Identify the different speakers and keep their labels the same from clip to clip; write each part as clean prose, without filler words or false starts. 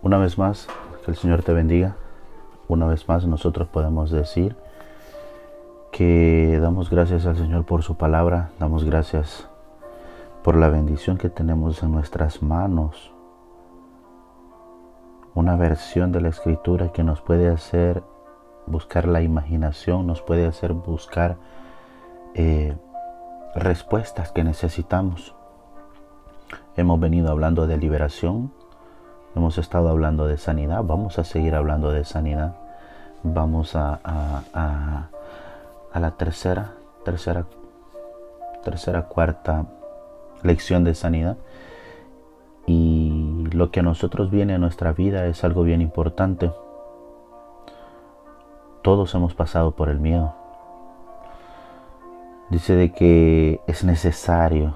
Speaker 1: Una vez más, que el Señor te bendiga. Una vez más nosotros podemos decir que damos gracias al Señor por su palabra, damos gracias por la bendición que tenemos en nuestras manos. Una versión de la Escritura que nos puede hacer buscar la imaginación, nos puede hacer buscar respuestas que necesitamos. Hemos venido hablando de liberación, hemos estado hablando de sanidad, vamos a seguir hablando de sanidad. Vamos a la cuarta lección de sanidad. Y lo que a nosotros viene a nuestra vida es algo bien importante. Todos hemos pasado por el miedo. Dice de que es necesario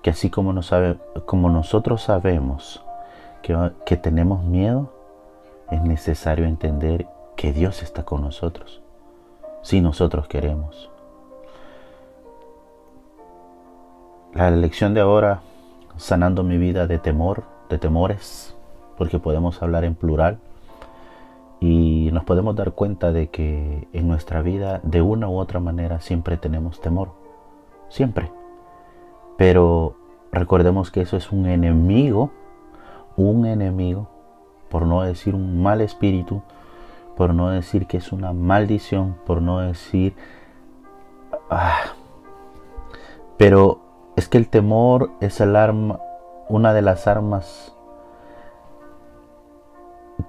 Speaker 1: que así como nosotros sabemos que tenemos miedo, es necesario entender que Dios está con nosotros, si nosotros queremos. La lección de ahora, sanando mi vida de temores, porque podemos hablar en plural, y nos podemos dar cuenta de que en nuestra vida, de una u otra manera, siempre tenemos temor, siempre. Pero recordemos que eso es un enemigo, por no decir un mal espíritu, por no decir que es una maldición, por no decir... Pero es que el temor es una de las armas,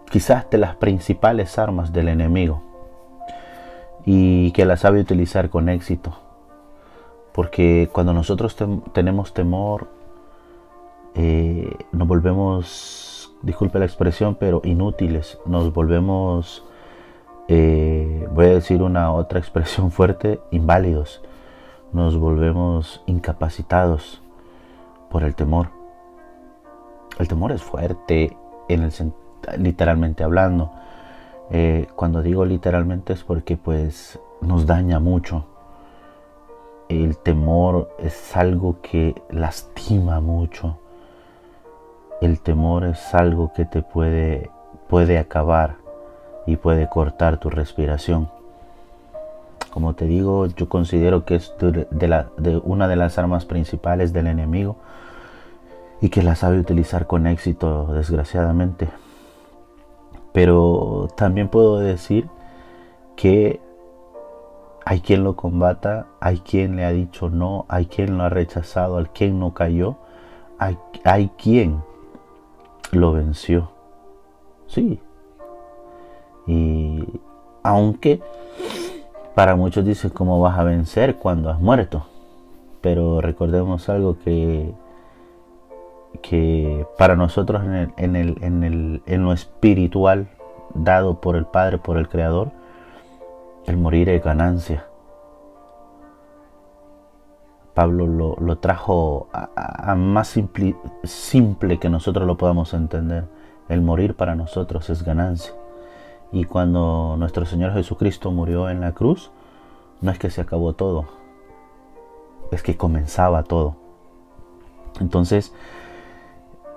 Speaker 1: quizás de las principales armas del enemigo, y que la sabe utilizar con éxito. Porque cuando nosotros tenemos temor, nos volvemos, disculpe la expresión, pero inútiles. Nos volvemos, voy a decir una otra expresión fuerte, inválidos. Nos volvemos incapacitados por el temor. El temor es fuerte, literalmente hablando. Cuando digo literalmente es porque pues nos daña mucho. El temor es algo que lastima mucho. El temor es algo que te puede acabar y puede cortar tu respiración. Como te digo, yo considero que es de una de las armas principales del enemigo y que la sabe utilizar con éxito, desgraciadamente. Pero también puedo decir que hay quien lo combata, hay quien le ha dicho no, hay quien lo ha rechazado, hay quien no cayó, hay quien lo venció. Sí. Y aunque para muchos dicen, ¿cómo vas a vencer cuando has muerto? Pero recordemos algo que para nosotros en lo espiritual, dado por el Padre, por el Creador, el morir es ganancia. Pablo lo trajo a más simple que nosotros lo podamos entender. El morir para nosotros es ganancia. Y cuando nuestro Señor Jesucristo murió en la cruz, no es que se acabó todo, es que comenzaba todo. Entonces,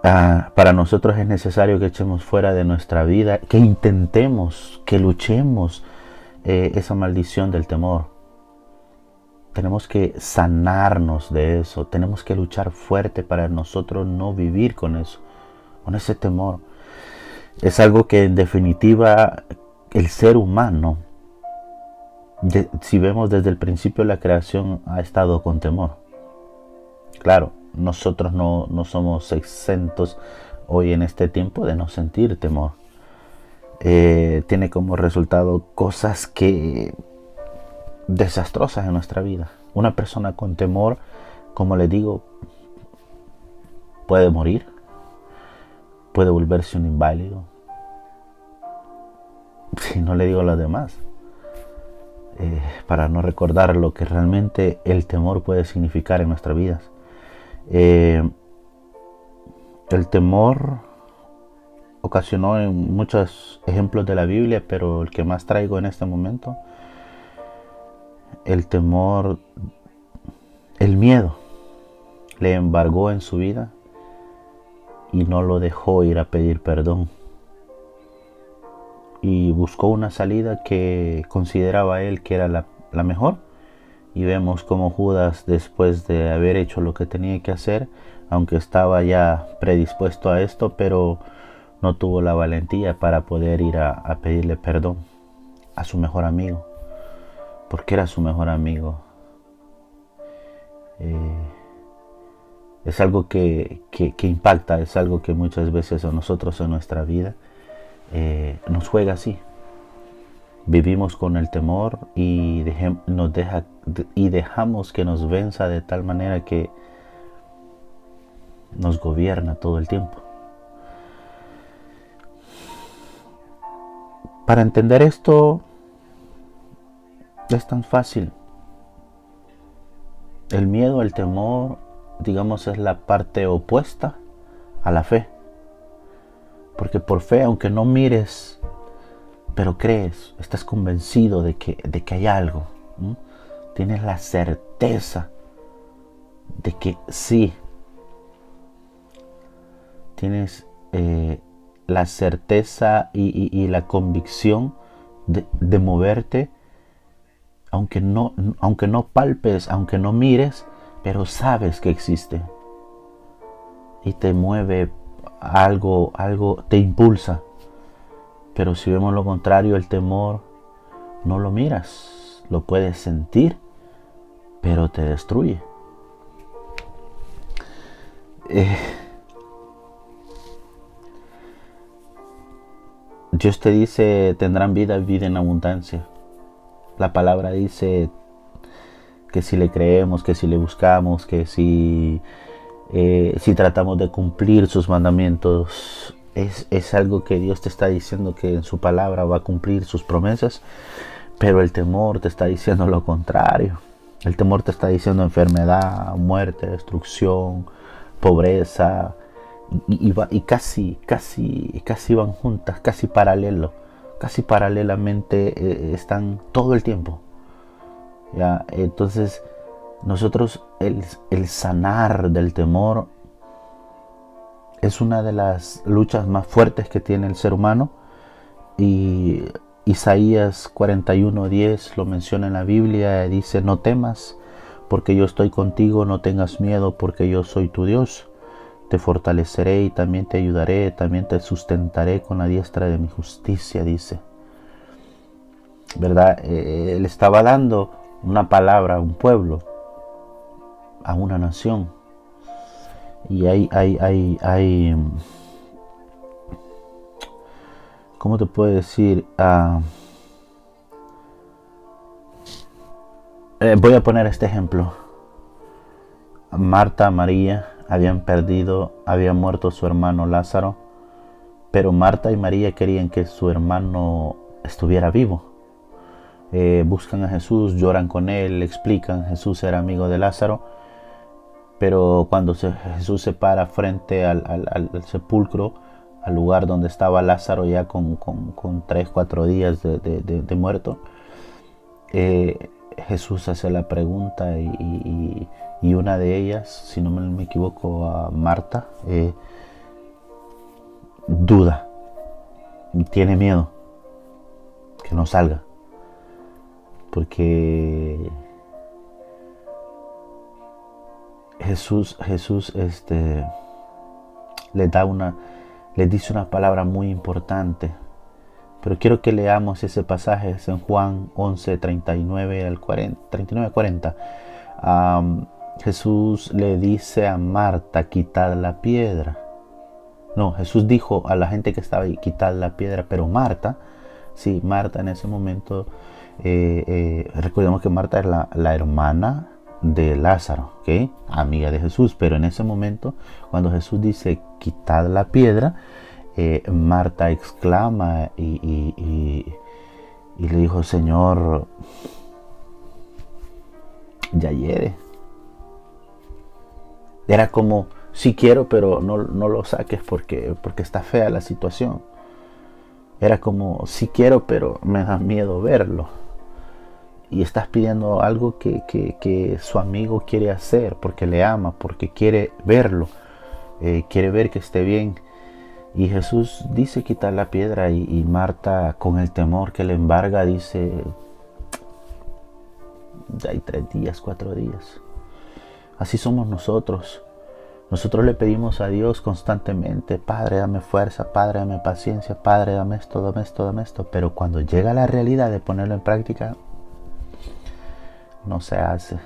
Speaker 1: para nosotros es necesario que echemos fuera de nuestra vida, que intentemos, que luchemos esa maldición del temor. Tenemos que sanarnos de eso, tenemos que luchar fuerte para nosotros no vivir con eso, con ese temor. Es algo que en definitiva el ser humano, si vemos desde el principio de la creación, ha estado con temor. Claro, nosotros no somos exentos hoy en este tiempo de no sentir temor. Tiene como resultado cosas desastrosas en nuestra vida. Una persona con temor, como les digo, puede morir, puede volverse un inválido. Si no le digo a los demás, para no recordar lo que realmente el temor puede significar en nuestras vidas. El temor ocasionó en muchos ejemplos de la Biblia, pero el que más traigo en este momento, el temor, el miedo, le embargó en su vida y no lo dejó ir a pedir perdón. Y buscó una salida que consideraba él que era la mejor. Y vemos como Judas, después de haber hecho lo que tenía que hacer, aunque estaba ya predispuesto a esto, pero no tuvo la valentía para poder ir a pedirle perdón a su mejor amigo, porque era su mejor amigo. Es algo que impacta, es algo que muchas veces a nosotros en nuestra vida nos juega así. Vivimos con el temor y dejamos que nos venza de tal manera que nos gobierna todo el tiempo. Para entender esto es tan fácil. El miedo, el temor, digamos, es la parte opuesta a la fe. Porque por fe, aunque no mires, pero crees, estás convencido de que hay algo. Tienes la certeza de que sí. Tienes la certeza y la convicción de moverte, aunque no palpes, aunque no mires, pero sabes que existe. Y te mueve algo te impulsa. Pero si vemos lo contrario, el temor, no lo miras, lo puedes sentir, pero te destruye. Dios te dice, tendrán vida en abundancia. La palabra dice que si le creemos, que si le buscamos, que si tratamos de cumplir sus mandamientos, es algo que Dios te está diciendo, que en su palabra va a cumplir sus promesas. Pero el temor te está diciendo lo contrario. El temor te está diciendo enfermedad, muerte, destrucción, pobreza, y casi van juntas, casi paralelamente están todo el tiempo. ¿Ya? Entonces nosotros el sanar del temor es una de las luchas más fuertes que tiene el ser humano. Y Isaías 41:10 lo menciona en la Biblia. Dice: no temas, porque yo estoy contigo, no tengas miedo, porque yo soy tu Dios. Te fortaleceré y también te ayudaré, también te sustentaré con la diestra de mi justicia, dice. ¿Verdad? Él estaba dando una palabra a un pueblo, a una nación. Y hay ¿cómo te puedo decir? Voy a poner este ejemplo. Marta, María habían muerto su hermano Lázaro, pero Marta y María querían que su hermano estuviera vivo. Buscan a Jesús, lloran con él, le explican. Jesús era amigo de Lázaro, pero cuando Jesús se para frente al sepulcro, al lugar donde estaba Lázaro ya con 3-4 días de muerto, Jesús hace la pregunta y una de ellas, si no me equivoco, a Marta, duda, tiene miedo que no salga, porque Jesús les dice una palabra muy importante. Pero quiero que leamos ese pasaje, es en Juan 11, 39-40. Jesús le dice a Marta: quitad la piedra. No, Jesús dijo a la gente que estaba ahí: quitad la piedra. Pero Marta en ese momento, recordemos que Marta es la hermana de Lázaro, ¿okay? Amiga de Jesús. Pero en ese momento, cuando Jesús dice quitad la piedra, Marta exclama y le dijo: Señor, ya hiere. Era como Sí quiero, pero no lo saques porque está fea la situación. Era como, sí quiero, pero me da miedo verlo. Y estás pidiendo algo que su amigo quiere hacer porque le ama, porque quiere verlo, quiere ver que esté bien. Y Jesús dice quitar la piedra y Marta, con el temor que le embarga, dice, ya hay 3 días, 4 días. Así somos nosotros. Nosotros le pedimos a Dios constantemente, Padre, dame fuerza, Padre, dame paciencia, Padre, dame esto, dame esto, dame esto. Pero cuando llega la realidad de ponerlo en práctica, no se hace.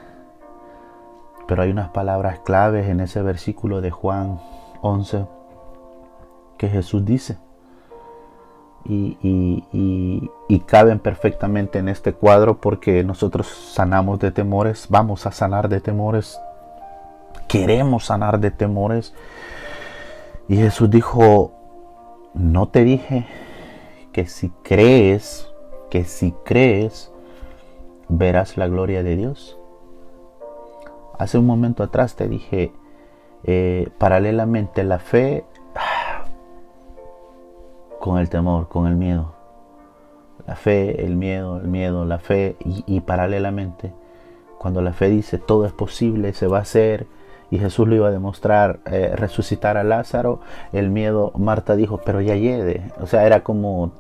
Speaker 1: Pero hay unas palabras claves en ese versículo de Juan 11 que Jesús dice y caben perfectamente en este cuadro, porque nosotros sanamos de temores, vamos a sanar de temores, queremos sanar de temores. Y Jesús dijo, no te dije que si crees verás la gloria de Dios. Hace un momento atrás te dije, paralelamente la fe con el temor, con el miedo. La fe, el miedo, la fe. Y paralelamente, cuando la fe dice todo es posible, se va a hacer, y Jesús lo iba a demostrar, resucitar a Lázaro, el miedo, Marta dijo, pero ya llegue. O sea, era como,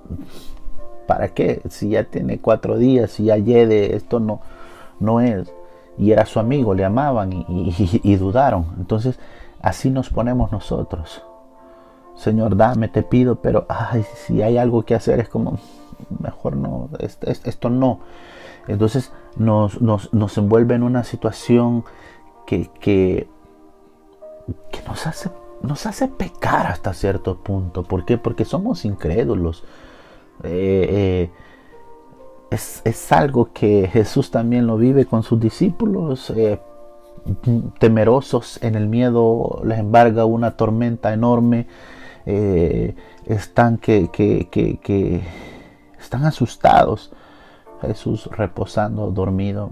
Speaker 1: ¿para qué? Si ya tiene 4 días, si ya llegue, esto no es. Y era su amigo, le amaban y dudaron. Entonces, así nos ponemos nosotros. Señor, dame, te pido, pero si hay algo que hacer, es como, mejor no, esto no. Entonces nos envuelve en una situación que nos hace pecar hasta cierto punto. ¿Por qué? Porque somos incrédulos. Es algo que Jesús también lo vive con sus discípulos. Temerosos, en el miedo les embarga una tormenta enorme. Están están asustados. Jesús reposando, dormido,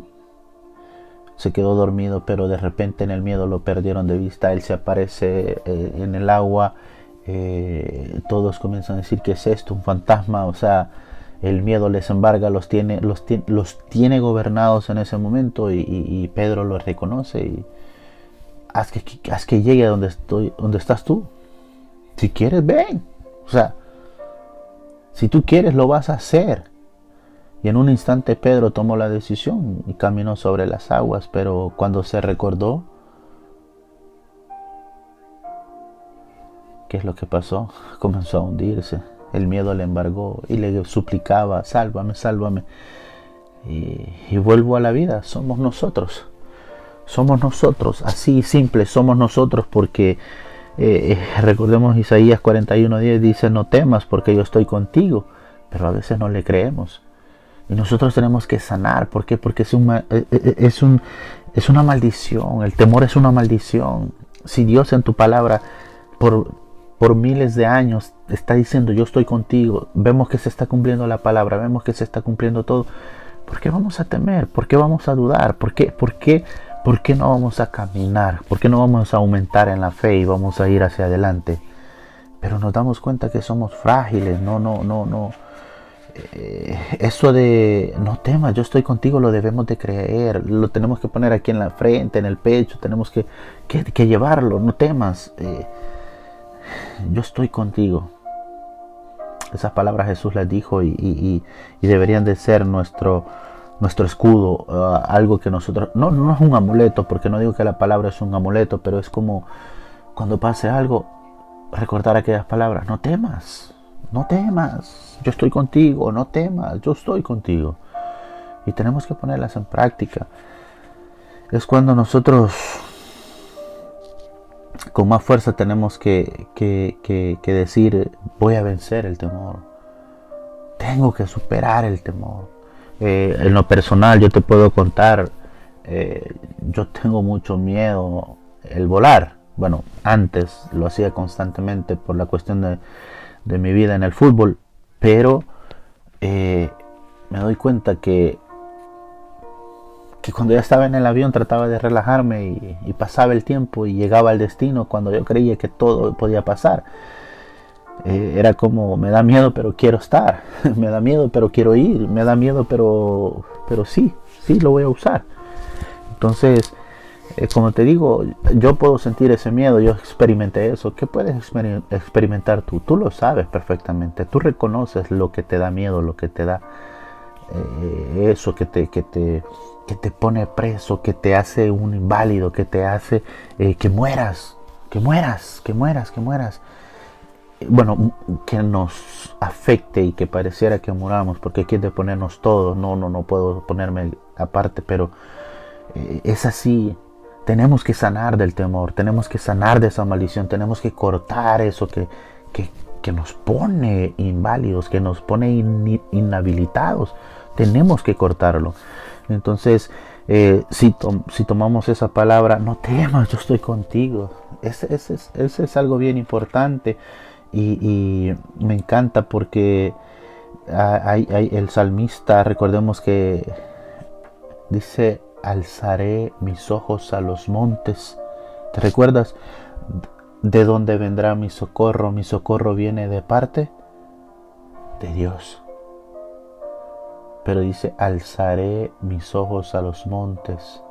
Speaker 1: se quedó dormido, pero de repente en el miedo lo perdieron de vista. Él se aparece en el agua. Todos comienzan a decir, ¿qué es esto? Un fantasma. O sea, el miedo les embarga, los tiene gobernados en ese momento, y Pedro lo reconoce y haz que llegue a donde estás tú. Si quieres, ven. O sea, si tú quieres, lo vas a hacer. Y en un instante Pedro tomó la decisión y caminó sobre las aguas, pero cuando se recordó, ¿qué es lo que pasó? Comenzó a hundirse. El miedo le embargó y le suplicaba, sálvame, sálvame. Y vuelvo a la vida. Somos nosotros, así simple, somos nosotros, porque recordemos Isaías 41:10, dice, no temas porque yo estoy contigo, pero a veces no le creemos. Y nosotros tenemos que sanar. ¿Por qué? Porque es una maldición. El temor es una maldición. Si Dios en tu palabra por miles de años está diciendo yo estoy contigo, vemos que se está cumpliendo la palabra, vemos que se está cumpliendo todo, ¿por qué vamos a temer? ¿Por qué vamos a dudar? ¿Por qué no vamos a caminar? ¿Por qué no vamos a aumentar en la fe y vamos a ir hacia adelante? Pero nos damos cuenta que somos frágiles. Eso de no temas, yo estoy contigo, lo debemos de creer, lo tenemos que poner aquí en la frente, en el pecho, tenemos que llevarlo. No temas, yo estoy contigo. Esas palabras Jesús las dijo y deberían de ser nuestro escudo, algo que nosotros, no es un amuleto, porque no digo que la palabra es un amuleto, pero es como cuando pase algo, recordar aquellas palabras, no temas, yo estoy contigo, no temas, yo estoy contigo. Y tenemos que ponerlas en práctica. Es cuando nosotros con más fuerza tenemos que decir, voy a vencer el temor, tengo que superar el temor. En lo personal yo te puedo contar, yo tengo mucho miedo el volar. Bueno, antes lo hacía constantemente por la cuestión de mi vida en el fútbol, pero me doy cuenta que que cuando ya estaba en el avión trataba de relajarme y pasaba el tiempo y llegaba al destino cuando yo creía que todo podía pasar. Era como, me da miedo pero quiero estar, me da miedo pero quiero ir, me da miedo pero sí lo voy a usar. Entonces, como te digo, yo puedo sentir ese miedo, yo experimenté eso. ¿Qué puedes experimentar tú? Tú lo sabes perfectamente, tú reconoces lo que te da miedo, lo que te da eso que te pone preso, que te hace un inválido, que te hace que mueras. Bueno, que nos afecte y que pareciera que muramos, porque aquí es de ponernos todos. No puedo ponerme aparte, pero es así. Tenemos que sanar del temor, tenemos que sanar de esa maldición, tenemos que cortar eso que nos pone inválidos, que nos pone inhabilitados. Tenemos que cortarlo. Entonces, si tomamos esa palabra, no temas, yo estoy contigo. Ese es algo bien importante y me encanta porque hay el salmista, recordemos que dice: alzaré mis ojos a los montes. ¿Te recuerdas? ¿De dónde vendrá mi socorro? Mi socorro viene de parte de Dios. Pero dice: alzaré mis ojos a los montes.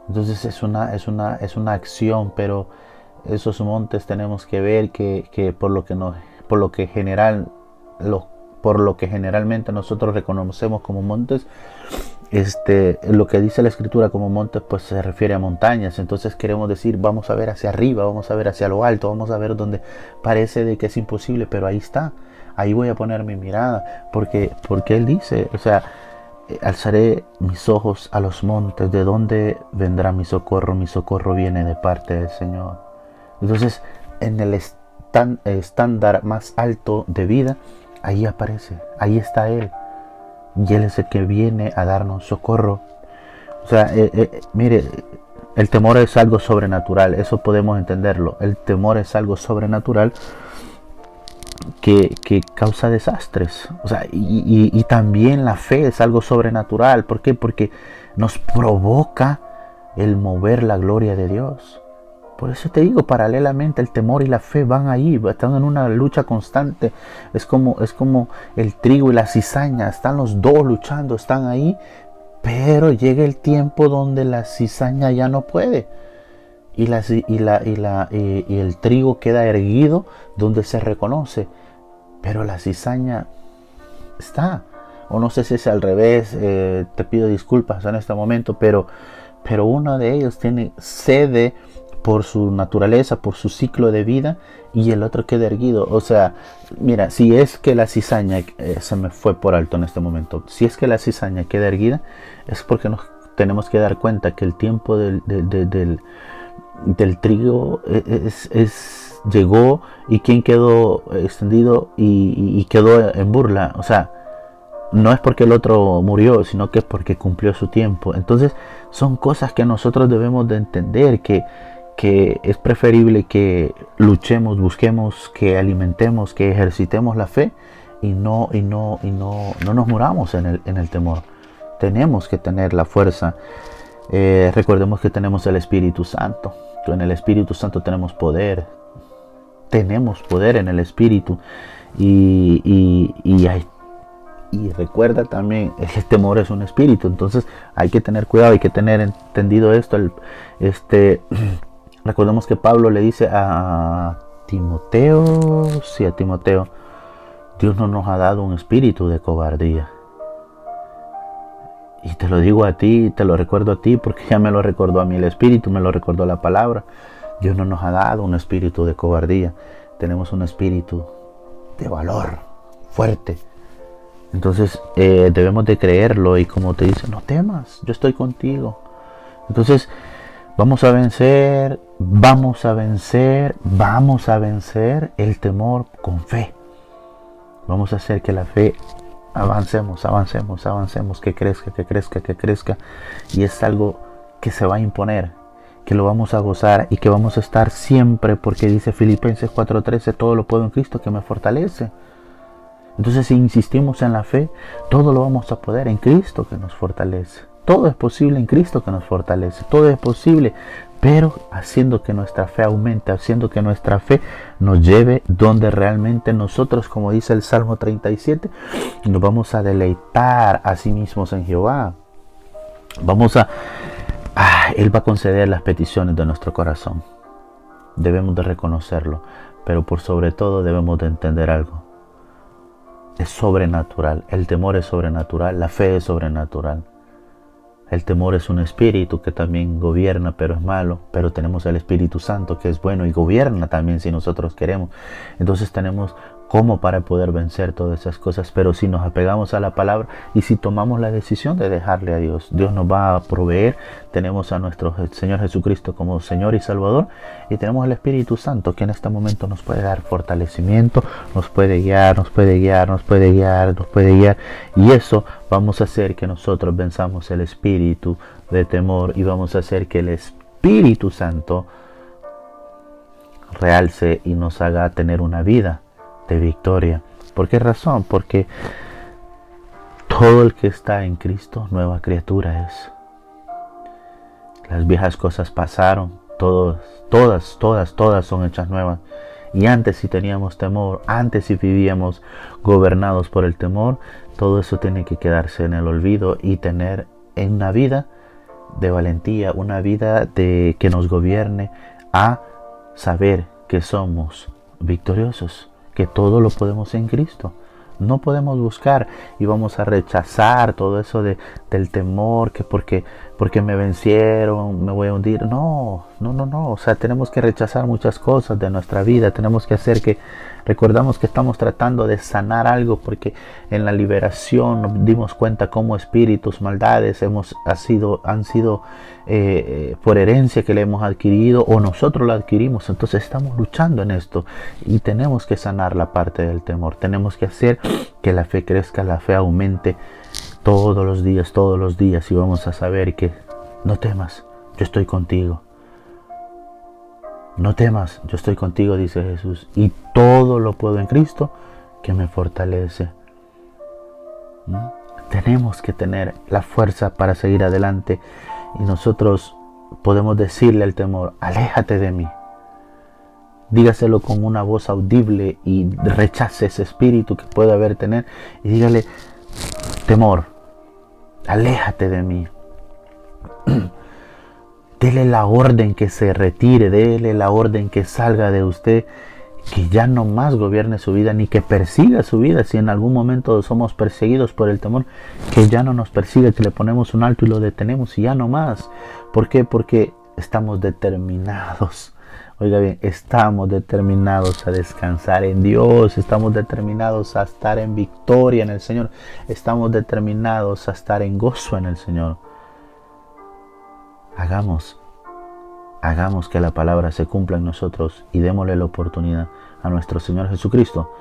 Speaker 1: Entonces es una acción, pero esos montes tenemos que ver que por lo que generalmente nosotros reconocemos como montes, lo que dice la escritura como montes, pues se refiere a montañas. Entonces queremos decir, vamos a ver hacia arriba, vamos a ver hacia lo alto, vamos a ver donde parece de que es imposible, pero ahí está. Ahí voy a poner mi mirada, porque él dice, o sea, alzaré mis ojos a los montes, ¿de dónde vendrá mi socorro? Mi socorro viene de parte del Señor. Entonces, en el estándar más alto de vida, ahí aparece, ahí está Él. Y Él es el que viene a darnos socorro. O sea, mire, el temor es algo sobrenatural, eso podemos entenderlo. El temor es algo sobrenatural que causa desastres. O sea, y también la fe es algo sobrenatural. ¿Por qué? Porque nos provoca el mover la gloria de Dios. Por eso te digo, paralelamente el temor y la fe van ahí, están en una lucha constante. Es como el trigo y la cizaña, están los dos luchando, están ahí, pero llega el tiempo donde la cizaña ya no puede. Y el trigo queda erguido donde se reconoce, pero la cizaña está. O no sé si es al revés, te pido disculpas en este momento, pero uno de ellos cede por su naturaleza, por su ciclo de vida, y el otro queda erguido. O sea, mira, si es que la cizaña, se me fue por alto en este momento, si es que la cizaña queda erguida, es porque nos tenemos que dar cuenta que el tiempo del trigo llegó, y quien quedó extendido y quedó en burla. O sea, no es porque el otro murió, sino que es porque cumplió su tiempo. Entonces son cosas que nosotros debemos de entender, que es preferible que luchemos, busquemos, que alimentemos, que ejercitemos la fe y no nos muramos en el temor. Tenemos que tener la fuerza. Recordemos que tenemos el Espíritu Santo. En el Espíritu Santo tenemos poder. Tenemos poder en el Espíritu. Y recuerda también, el temor es un espíritu. Entonces hay que tener cuidado, hay que tener entendido esto. Recordemos que Pablo le dice a Timoteo, Dios no nos ha dado un espíritu de cobardía. Y te lo digo a ti, te lo recuerdo a ti, porque ya me lo recordó a mí el Espíritu, me lo recordó la palabra. Dios no nos ha dado un espíritu de cobardía. Tenemos un espíritu de valor, fuerte. Entonces debemos de creerlo, y como te dice, no temas, yo estoy contigo. Entonces vamos a vencer el temor con fe. Vamos a hacer que la fe avancemos, que crezca. Y es algo que se va a imponer, que lo vamos a gozar y que vamos a estar siempre, porque dice Filipenses 4:13, todo lo puedo en Cristo que me fortalece. Entonces, si insistimos en la fe, todo lo vamos a poder en Cristo que nos fortalece. Todo es posible en Cristo que nos fortalece. Todo es posible, pero haciendo que nuestra fe aumente, haciendo que nuestra fe nos lleve donde realmente nosotros, como dice el Salmo 37, nos vamos a deleitar a sí mismos en Jehová. Él va a conceder las peticiones de nuestro corazón. Debemos de reconocerlo, pero por sobre todo debemos de entender algo. Es sobrenatural, el temor es sobrenatural, la fe es sobrenatural. El temor es un espíritu que también gobierna, pero es malo, pero tenemos el Espíritu Santo que es bueno y gobierna también si nosotros queremos. Entonces tenemos cómo para poder vencer todas esas cosas, pero si nos apegamos a la palabra y si tomamos la decisión de dejarle a Dios, Dios nos va a proveer. Tenemos a nuestro Señor Jesucristo como Señor y Salvador, y tenemos el Espíritu Santo que en este momento nos puede dar fortalecimiento, nos puede guiar, y eso vamos a hacer que nosotros venzamos el espíritu de temor y vamos a hacer que el Espíritu Santo realce y nos haga tener una vida de victoria. ¿Por qué razón? Porque todo el que está en Cristo, nueva criatura es. Las viejas cosas pasaron, todas son hechas nuevas. Y antes si teníamos temor, antes si vivíamos gobernados por el temor, todo eso tiene que quedarse en el olvido y tener en una vida de valentía, una vida de que nos gobierne a saber que somos victoriosos, que todo lo podemos en Cristo. No podemos buscar y vamos a rechazar todo eso del temor, que porque me vencieron, me voy a hundir. No. O sea, tenemos que rechazar muchas cosas de nuestra vida. Tenemos que hacer que recordamos que estamos tratando de sanar algo, porque en la liberación nos dimos cuenta cómo espíritus, maldades han sido por herencia que le hemos adquirido o nosotros la adquirimos. Entonces estamos luchando en esto y tenemos que sanar la parte del temor. Tenemos que hacer que la fe crezca, la fe aumente todos los días, y vamos a saber que no temas, yo estoy contigo. No temas, yo estoy contigo, dice Jesús, y todo lo puedo en Cristo que me fortalece. Tenemos que tener la fuerza para seguir adelante, y nosotros podemos decirle al temor: aléjate de mí. Dígaselo con una voz audible y rechace ese espíritu que puede haber tener, y dígale: temor, aléjate de mí. Dele la orden que se retire, dele la orden que salga de usted, que ya no más gobierne su vida, ni que persiga su vida. Si en algún momento somos perseguidos por el temor, que ya no nos persiga, que le ponemos un alto y lo detenemos y ya no más. ¿Por qué? Porque estamos determinados. Oiga bien, estamos determinados a descansar en Dios, estamos determinados a estar en victoria en el Señor, estamos determinados a estar en gozo en el Señor. Hagamos que la palabra se cumpla en nosotros y démosle la oportunidad a nuestro Señor Jesucristo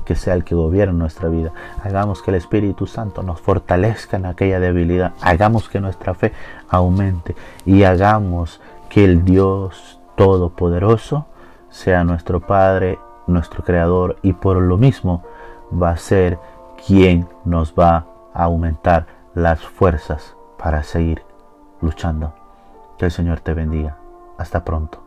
Speaker 1: que sea el que gobierne nuestra vida. Hagamos que el Espíritu Santo nos fortalezca en aquella debilidad. Hagamos que nuestra fe aumente y hagamos que el Dios Todopoderoso sea nuestro Padre, nuestro Creador, y por lo mismo va a ser quien nos va a aumentar las fuerzas para seguir luchando. Que el Señor te bendiga. Hasta pronto.